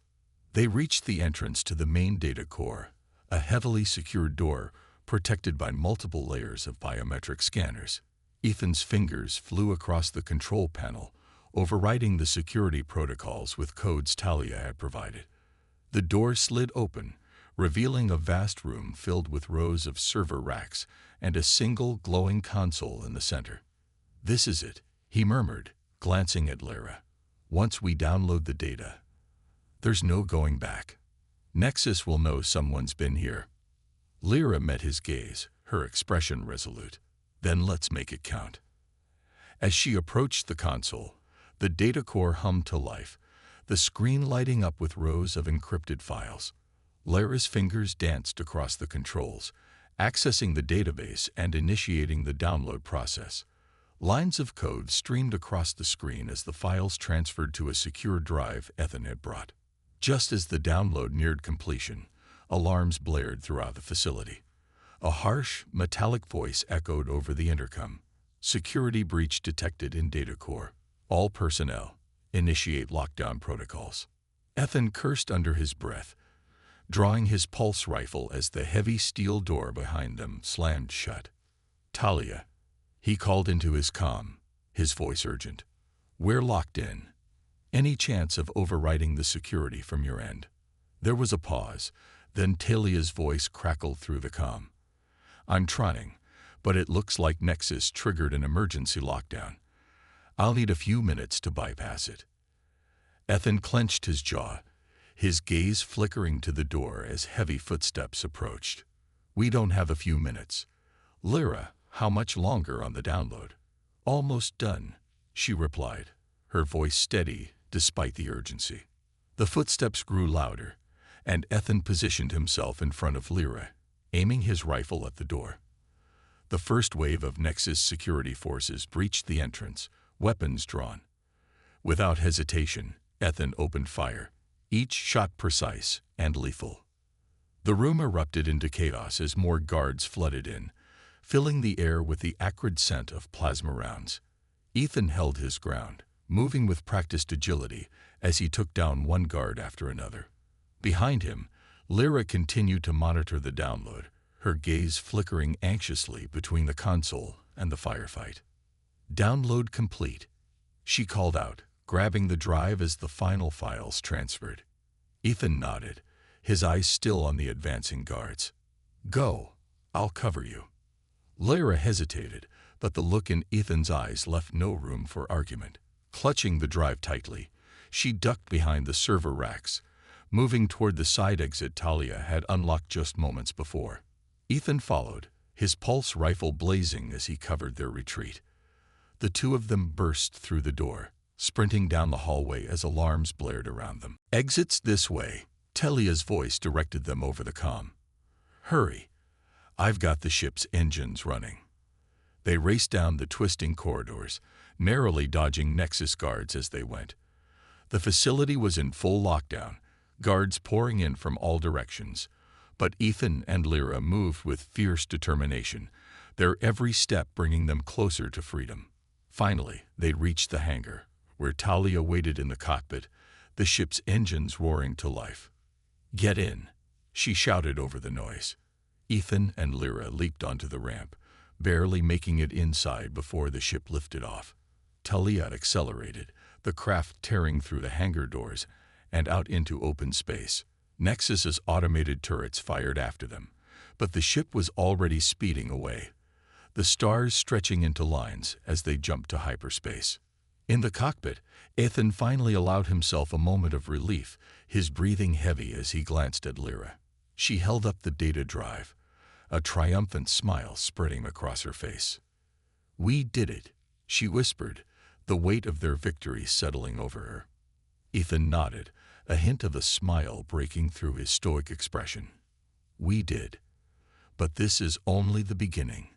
They reached the entrance to the main data core, a heavily secured door protected by multiple layers of biometric scanners. Ethan's fingers flew across the control panel, overriding the security protocols with codes Talia had provided. The door slid open, revealing a vast room filled with rows of server racks and a single glowing console in the center. "This is it," he murmured, glancing at Lyra. "Once we download the data, there's no going back. Nexus will know someone's been here." Lyra met his gaze, her expression resolute. "Then let's make it count." As she approached the console, the data core hummed to life, the screen lighting up with rows of encrypted files. Lyra's fingers danced across the controls, accessing the database and initiating the download process. Lines of code streamed across the screen as the files transferred to a secure drive Ethan had brought. Just as the download neared completion, alarms blared throughout the facility. A harsh, metallic voice echoed over the intercom. "Security breach detected in data core. All personnel, initiate lockdown protocols." Ethan cursed under his breath, drawing his pulse rifle as the heavy steel door behind them slammed shut. "Talia," he called into his comm, his voice urgent. "We're locked in. Any chance of overriding the security from your end?" There was a pause, then Talia's voice crackled through the comm. "I'm trying, but it looks like Nexus triggered an emergency lockdown. I'll need a few minutes to bypass it." Ethan clenched his jaw, his gaze flickering to the door as heavy footsteps approached. "We don't have a few minutes." "Lyra, how much longer on the download?" "Almost done," she replied, her voice steady despite the urgency. The footsteps grew louder, and Ethan positioned himself in front of Lyra, aiming his rifle at the door. The first wave of Nexus security forces breached the entrance, weapons drawn. Without hesitation, Ethan opened fire, each shot precise and lethal. The room erupted into chaos as more guards flooded in, filling the air with the acrid scent of plasma rounds. Ethan held his ground, moving with practiced agility as he took down one guard after another. Behind him, Lyra continued to monitor the download, her gaze flickering anxiously between the console and the firefight. "Download complete," she called out, grabbing the drive as the final files transferred. Ethan nodded, his eyes still on the advancing guards. "Go, I'll cover you." Lyra hesitated, but the look in Ethan's eyes left no room for argument. Clutching the drive tightly, she ducked behind the server racks, moving toward the side exit Talia had unlocked just moments before. Ethan followed, his pulse rifle blazing as he covered their retreat. The two of them burst through the door, sprinting down the hallway as alarms blared around them. "Exits this way," Talia's voice directed them over the comm. "Hurry, I've got the ship's engines running." They raced down the twisting corridors, narrowly dodging Nexus guards as they went. The facility was in full lockdown, guards pouring in from all directions. But Ethan and Lyra moved with fierce determination, their every step bringing them closer to freedom. Finally, they reached the hangar, where Talia waited in the cockpit, the ship's engines roaring to life. "Get in," she shouted over the noise. Ethan and Lyra leaped onto the ramp, barely making it inside before the ship lifted off. Talia accelerated, the craft tearing through the hangar doors and out into open space. Nexus's automated turrets fired after them, but the ship was already speeding away, the stars stretching into lines as they jumped to hyperspace. In the cockpit, Ethan finally allowed himself a moment of relief, his breathing heavy as he glanced at Lyra. She held up the data drive, a triumphant smile spreading across her face. "We did it," she whispered, the weight of their victory settling over her. Ethan nodded, a hint of a smile breaking through his stoic expression. "We did. But this is only the beginning.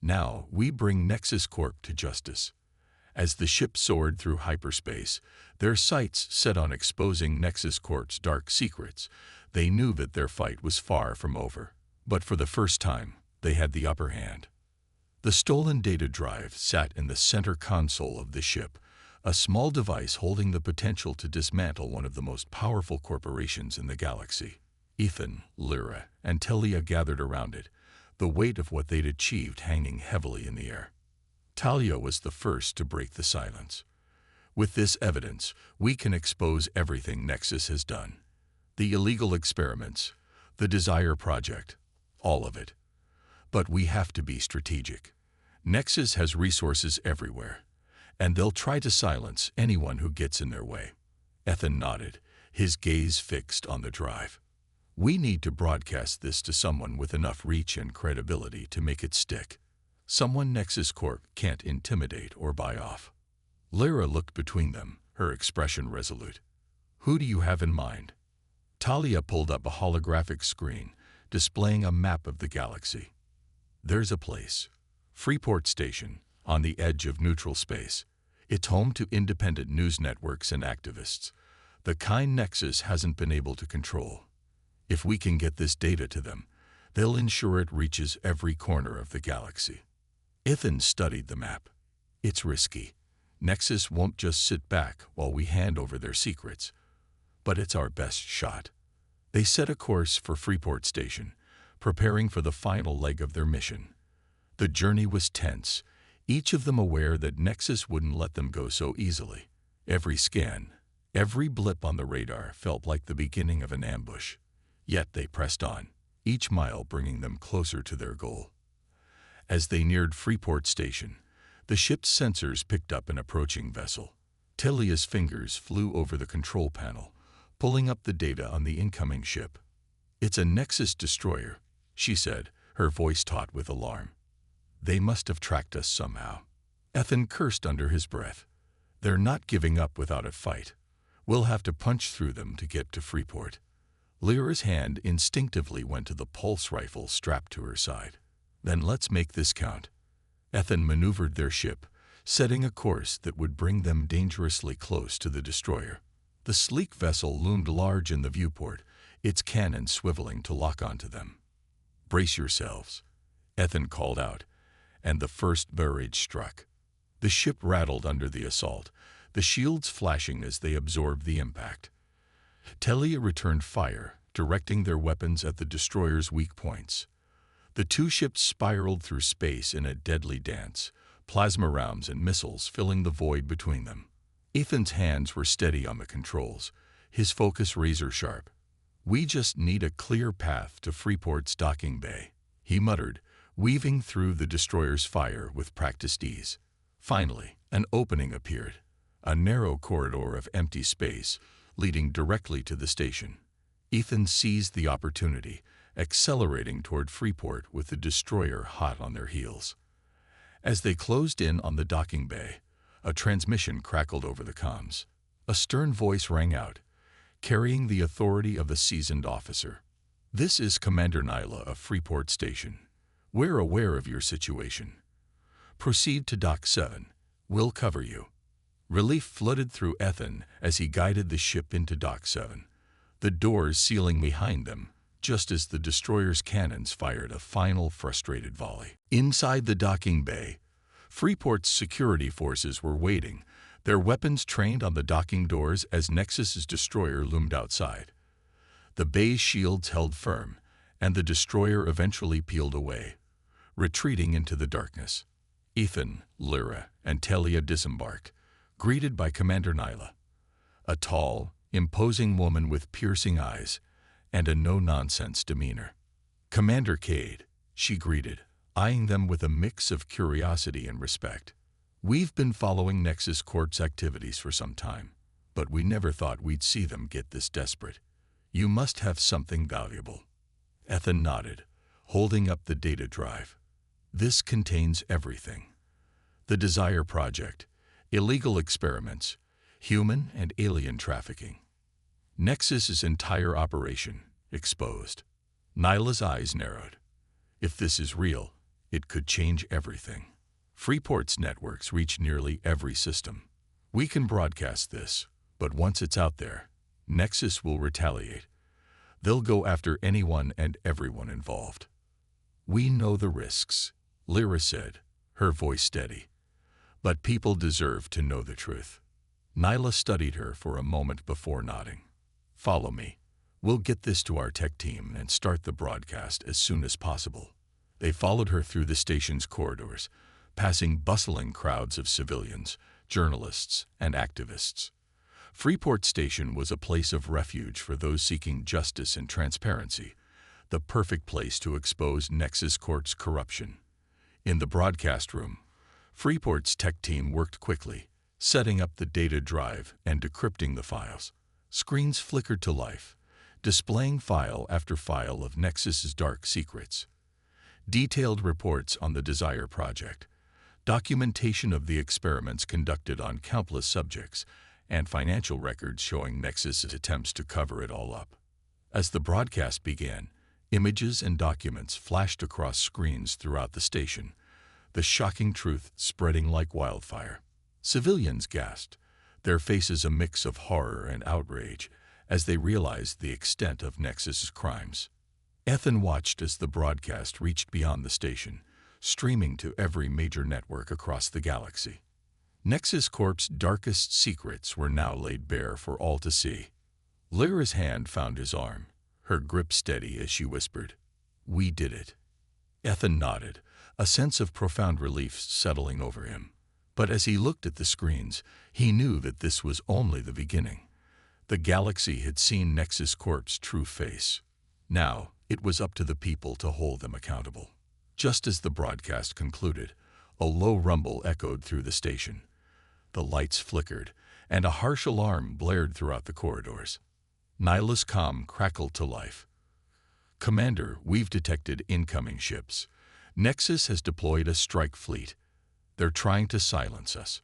Now we bring Nexus Corp to justice. As the ship soared through hyperspace, their sights set on exposing Nexus Corp's dark secrets, they knew that their fight was far from over. But for the first time, they had the upper hand. The stolen data drive sat in the center console of the ship, a small device holding the potential to dismantle one of the most powerful corporations in the galaxy. Ethan, Lyra, and Talia gathered around it, the weight of what they'd achieved hanging heavily in the air. Talia was the first to break the silence. With this evidence, we can expose everything Nexus has done. The illegal experiments, the Desire Project, all of it. But we have to be strategic. Nexus has resources everywhere, and they'll try to silence anyone who gets in their way. Ethan nodded, his gaze fixed on the drive. We need to broadcast this to someone with enough reach and credibility to make it stick. Someone Nexus Corp can't intimidate or buy off. Lyra looked between them, her expression resolute. Who do you have in mind? Talia pulled up a holographic screen, displaying a map of the galaxy. There's a place, Freeport Station, on the edge of neutral space. It's home to independent news networks and activists, the kind Nexus hasn't been able to control. If we can get this data to them, they'll ensure it reaches every corner of the galaxy. Ethan studied the map. It's risky. Nexus won't just sit back while we hand over their secrets. But it's our best shot. They set a course for Freeport Station, preparing for the final leg of their mission. The journey was tense, each of them aware that Nexus wouldn't let them go so easily. Every scan, every blip on the radar felt like the beginning of an ambush. Yet they pressed on, each mile bringing them closer to their goal. As they neared Freeport Station, the ship's sensors picked up an approaching vessel. Talia's fingers flew over the control panel, pulling up the data on the incoming ship. It's a Nexus destroyer, she said, her voice taut with alarm. They must have tracked us somehow. Ethan cursed under his breath. They're not giving up without a fight. We'll have to punch through them to get to Freeport. Lyra's hand instinctively went to the pulse rifle strapped to her side. Then let's make this count. Ethan maneuvered their ship, setting a course that would bring them dangerously close to the destroyer. The sleek vessel loomed large in the viewport, its cannon swiveling to lock onto them. Brace yourselves, Ethan called out, and the first barrage struck. The ship rattled under the assault, the shields flashing as they absorbed the impact. Talia returned fire, directing their weapons at the destroyer's weak points. The two ships spiraled through space in a deadly dance, plasma rounds and missiles filling the void between them. Ethan's hands were steady on the controls, his focus razor-sharp. We just need a clear path to Freeport's docking bay, he muttered, weaving through the destroyer's fire with practiced ease. Finally, an opening appeared, a narrow corridor of empty space leading directly to the station. Ethan seized the opportunity, accelerating toward Freeport with the destroyer hot on their heels. As they closed in on the docking bay, a transmission crackled over the comms. A stern voice rang out, carrying the authority of a seasoned officer. This is Commander Nyla of Freeport Station. We're aware of your situation. Proceed to Dock 7. We'll cover you. Relief flooded through Ethan as he guided the ship into Dock 7, the doors sealing behind them, just as the destroyer's cannons fired a final frustrated volley. Inside the docking bay, Freeport's security forces were waiting, their weapons trained on the docking doors as Nexus's destroyer loomed outside. The bay's shields held firm, and the destroyer eventually peeled away, retreating into the darkness. Ethan, Lyra, and Talia disembarked, greeted by Commander Nyla, a tall, imposing woman with piercing eyes and a no-nonsense demeanor. Commander Cade, she greeted, eyeing them with a mix of curiosity and respect. We've been following Nexus Corp's activities for some time, but we never thought we'd see them get this desperate. You must have something valuable. Ethan nodded, holding up the data drive. This contains everything. The Desire Project, illegal experiments, human and alien trafficking. Nexus's entire operation exposed. Nyla's eyes narrowed. If this is real, it could change everything. Freeport's networks reach nearly every system. We can broadcast this, but once it's out there, Nexus will retaliate. They'll go after anyone and everyone involved. We know the risks, Lyra said, her voice steady. But people deserve to know the truth. Nyla studied her for a moment before nodding. Follow me. We'll get this to our tech team and start the broadcast as soon as possible. They followed her through the station's corridors, passing bustling crowds of civilians, journalists, and activists. Freeport Station was a place of refuge for those seeking justice and transparency, the perfect place to expose Nexus Corp's corruption. In the broadcast room, Freeport's tech team worked quickly, setting up the data drive and decrypting the files. Screens flickered to life, displaying file after file of Nexus's dark secrets. Detailed reports on the Desire Project, documentation of the experiments conducted on countless subjects, and financial records showing Nexus's attempts to cover it all up. As the broadcast began, images and documents flashed across screens throughout the station, the shocking truth spreading like wildfire. Civilians gasped, their faces a mix of horror and outrage, as they realized the extent of Nexus's crimes. Ethan watched as the broadcast reached beyond the station, streaming to every major network across the galaxy. Nexus Corp's darkest secrets were now laid bare for all to see. Lyra's hand found his arm, her grip steady as she whispered, "We did it." Ethan nodded, a sense of profound relief settling over him. But as he looked at the screens, he knew that this was only the beginning. The galaxy had seen Nexus Corp's true face. Now, it was up to the people to hold them accountable. Just as the broadcast concluded, a low rumble echoed through the station. The lights flickered, and a harsh alarm blared throughout the corridors. Nyla's comm crackled to life. "Commander, we've detected incoming ships. Nexus has deployed a strike fleet. They're trying to silence us."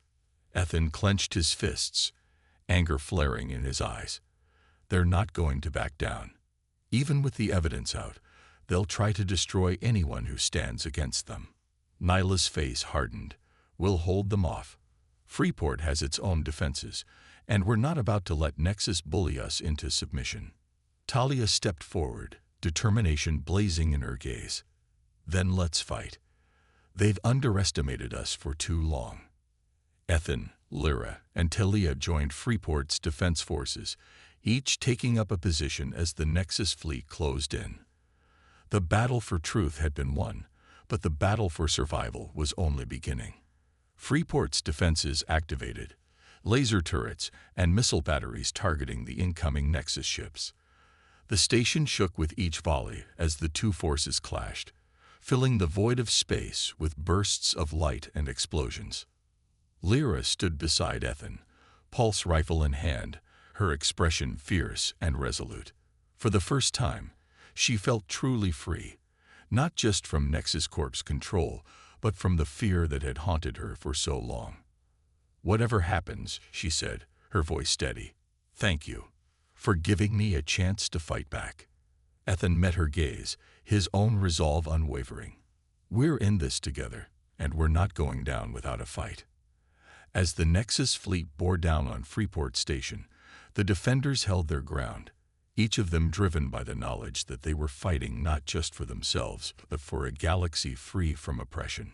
Ethan clenched his fists, anger flaring in his eyes. They're not going to back down. Even with the evidence out, they'll try to destroy anyone who stands against them. Nyla's face hardened. "We'll hold them off. Freeport has its own defenses, and we're not about to let Nexus bully us into submission." Talia stepped forward, determination blazing in her gaze. "Then let's fight. They've underestimated us for too long." Ethan, Lyra, and Talia joined Freeport's defense forces, each taking up a position as the Nexus fleet closed in. The battle for truth had been won, but the battle for survival was only beginning. Freeport's defenses activated, laser turrets and missile batteries targeting the incoming Nexus ships. The station shook with each volley as the two forces clashed, filling the void of space with bursts of light and explosions. Lyra stood beside Ethan, pulse rifle in hand, her expression fierce and resolute. For the first time, she felt truly free, not just from Nexus Corp's control, but from the fear that had haunted her for so long. "Whatever happens," she said, her voice steady, "thank you for giving me a chance to fight back." Ethan met her gaze, his own resolve unwavering. "We're in this together, and we're not going down without a fight." As the Nexus fleet bore down on Freeport Station, the defenders held their ground, each of them driven by the knowledge that they were fighting not just for themselves, but for a galaxy free from oppression.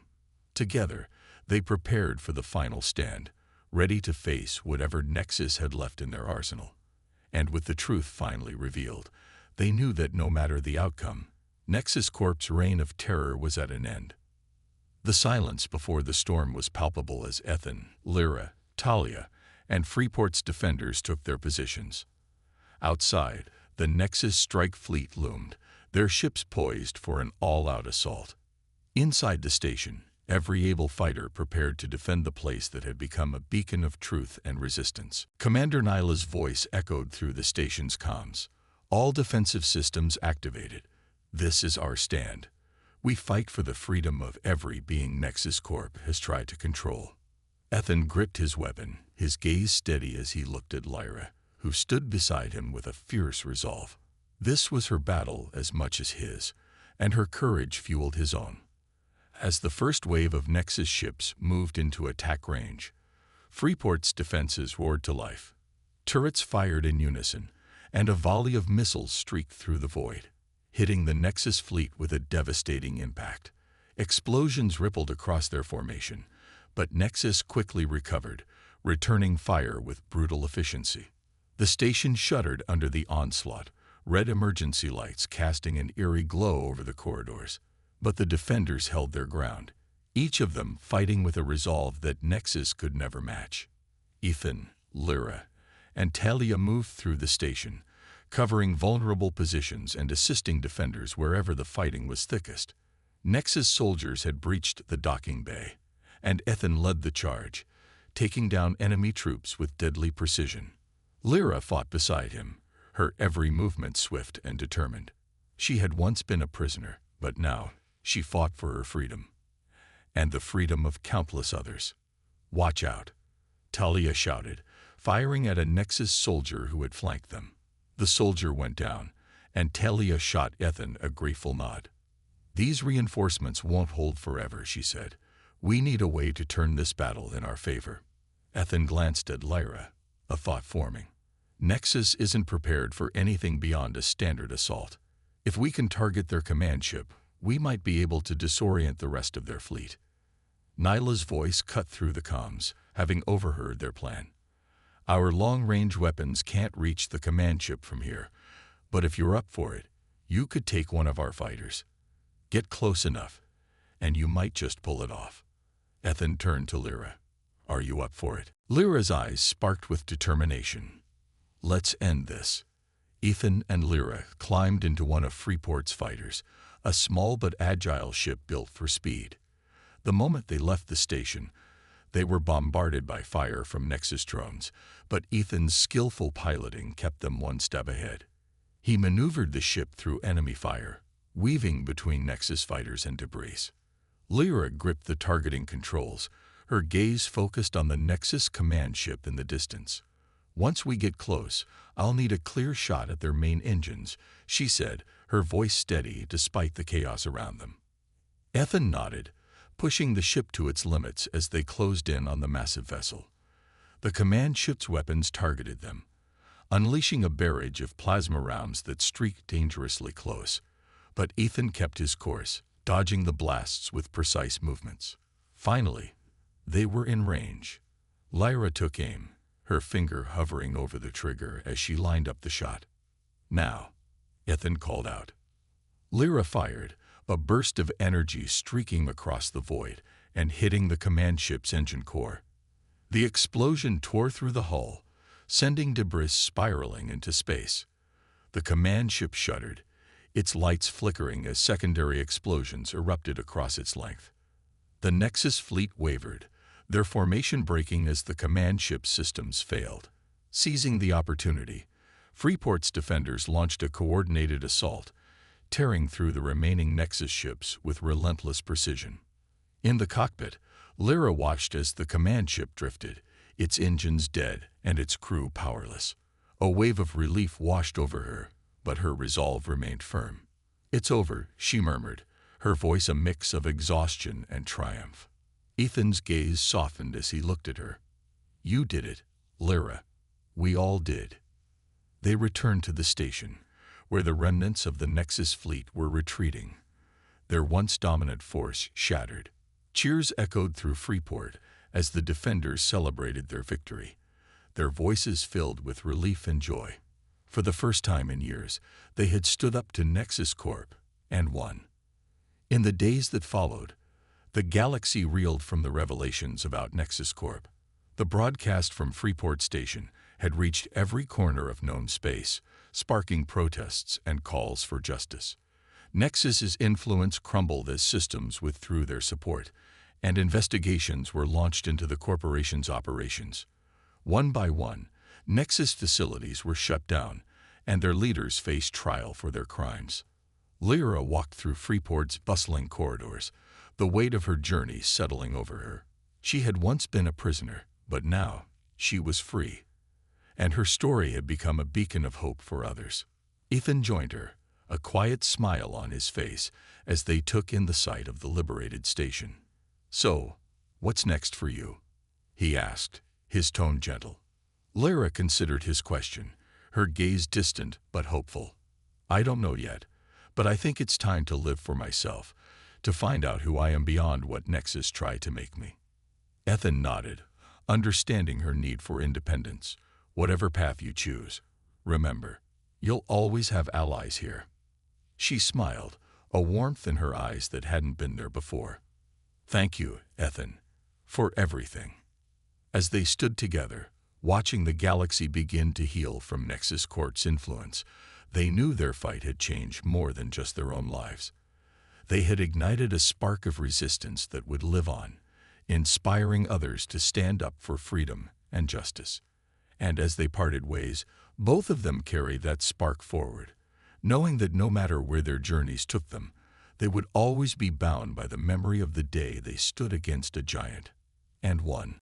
Together, they prepared for the final stand, ready to face whatever Nexus had left in their arsenal. And with the truth finally revealed, they knew that no matter the outcome, Nexus Corp's reign of terror was at an end. The silence before the storm was palpable as Ethan, Lyra, Talia, and Freeport's defenders took their positions. Outside, the Nexus strike fleet loomed, their ships poised for an all-out assault. Inside the station, every able fighter prepared to defend the place that had become a beacon of truth and resistance. Commander Nyla's voice echoed through the station's comms. "All defensive systems activated. This is our stand. We fight for the freedom of every being Nexus Corp has tried to control." Ethan gripped his weapon, his gaze steady as he looked at Lyra, who stood beside him with a fierce resolve. This was her battle as much as his, and her courage fueled his own. As the first wave of Nexus ships moved into attack range, Freeport's defenses roared to life. Turrets fired in unison, and a volley of missiles streaked through the void, hitting the Nexus fleet with a devastating impact. Explosions rippled across their formation, but Nexus quickly recovered, returning fire with brutal efficiency. The station shuddered under the onslaught, red emergency lights casting an eerie glow over the corridors. But the defenders held their ground, each of them fighting with a resolve that Nexus could never match. Ethan, Lyra, and Talia moved through the station, covering vulnerable positions and assisting defenders wherever the fighting was thickest. Nexus soldiers had breached the docking bay, and Ethan led the charge, taking down enemy troops with deadly precision. Lyra fought beside him, her every movement swift and determined. She had once been a prisoner, but now she fought for her freedom, and the freedom of countless others. "Watch out," Talia shouted, firing at a Nexus soldier who had flanked them. The soldier went down, and Talia shot Ethan a grateful nod. "These reinforcements won't hold forever," she said. "We need a way to turn this battle in our favor." Ethan glanced at Lyra, a thought forming. Nexus isn't prepared for anything beyond a standard assault. If we can target their command ship, we might be able to disorient the rest of their fleet. Nyla's voice cut through the comms, having overheard their plan. "Our long-range weapons can't reach the command ship from here, but if you're up for it, you could take one of our fighters. Get close enough, and you might just pull it off." Ethan turned to Lyra. "Are you up for it?" Lyra's eyes sparked with determination. "Let's end this." Ethan and Lyra climbed into one of Freeport's fighters, a small but agile ship built for speed. The moment they left the station, they were bombarded by fire from Nexus drones, but Ethan's skillful piloting kept them one step ahead. He maneuvered the ship through enemy fire, weaving between Nexus fighters and debris. Lyra gripped the targeting controls, her gaze focused on the Nexus command ship in the distance. "Once we get close, I'll need a clear shot at their main engines," she said, her voice steady despite the chaos around them. Ethan nodded, pushing the ship to its limits as they closed in on the massive vessel. The command ship's weapons targeted them, unleashing a barrage of plasma rounds that streaked dangerously close. But Ethan kept his course, dodging the blasts with precise movements. Finally, they were in range. Lyra took aim, her finger hovering over the trigger as she lined up the shot. "Now," Ethan called out. Lyra fired, a burst of energy streaking across the void and hitting the command ship's engine core. The explosion tore through the hull, sending debris spiraling into space. The command ship shuddered, its lights flickering as secondary explosions erupted across its length. The Nexus fleet wavered, their formation breaking as the command ship's systems failed. Seizing the opportunity, Freeport's defenders launched a coordinated assault, tearing through the remaining Nexus ships with relentless precision. In the cockpit, Lyra watched as the command ship drifted, its engines dead and its crew powerless. A wave of relief washed over her, but her resolve remained firm. "It's over," she murmured, her voice a mix of exhaustion and triumph. Ethan's gaze softened as he looked at her. "You did it, Lyra. We all did." They returned to the station, where the remnants of the Nexus fleet were retreating, their once dominant force shattered. Cheers echoed through Freeport as the defenders celebrated their victory, their voices filled with relief and joy. For the first time in years, they had stood up to Nexus Corp and won. In the days that followed, the galaxy reeled from the revelations about Nexus Corp. The broadcast from Freeport Station had reached every corner of known space, sparking protests and calls for justice. Nexus's influence crumbled as systems withdrew their support, and investigations were launched into the corporation's operations. One by one, Nexus facilities were shut down, and their leaders faced trial for their crimes. Lyra walked through Freeport's bustling corridors, the weight of her journey settling over her. She had once been a prisoner, but now she was free, and her story had become a beacon of hope for others. Ethan joined her, a quiet smile on his face as they took in the sight of the liberated station. "So, what's next for you?" he asked, his tone gentle. Lyra considered his question, her gaze distant but hopeful. "I don't know yet, but I think it's time to live for myself, to find out who I am beyond what Nexus tried to make me." Ethan nodded, understanding her need for independence. "Whatever path you choose, remember, you'll always have allies here." She smiled, a warmth in her eyes that hadn't been there before. "Thank you, Ethan, for everything." As they stood together, watching the galaxy begin to heal from Nexus Corp's influence, they knew their fight had changed more than just their own lives. They had ignited a spark of resistance that would live on, inspiring others to stand up for freedom and justice. And as they parted ways, both of them carried that spark forward, knowing that no matter where their journeys took them, they would always be bound by the memory of the day they stood against a giant and won.